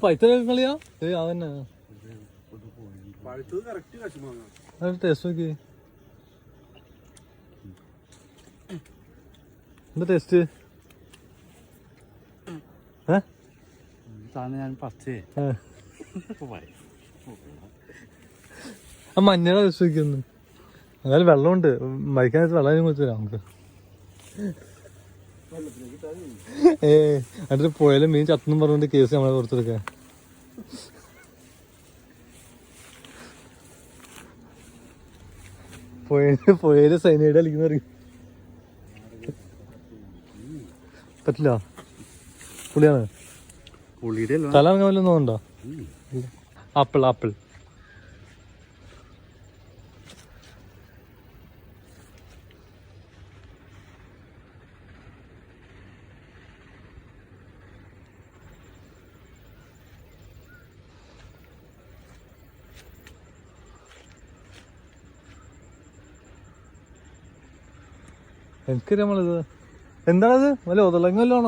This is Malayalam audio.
പൈത്ത കളിയാ അതന്നെ ടേസ്റ്റ് നോക്കി. എന്താ ടേസ്റ്റ്? ആ മഞ്ഞയുടെ ടേസ്റ്റ് നോക്കിയൊന്ന്. എന്നാലും വെള്ളമുണ്ട്, മരിക്കാനായിട്ട് വെള്ളം കൊടുത്തു തരാം നമുക്ക്. എന്നിട്ട് പുഴയിലും മീൻ ചത്തെന്നും പറഞ്ഞുകൊണ്ട് കേസ് നമ്മളെ പുറത്തെടുക്കാൻ. പുഴയില് സൈനൈഡ് അടിക്കുന്ന പറയും. പറ്റില്ല, പുളിയാണ്. തല ഇറങ്ങാൻ വല്ലതും ഉണ്ടോ? ആപ്പിൾ ആപ്പിൾ എനിക്കറിയാം നമ്മളിത് എന്താണത്? വല്ല ഒതളങ്ങല്ലോ ആണോ?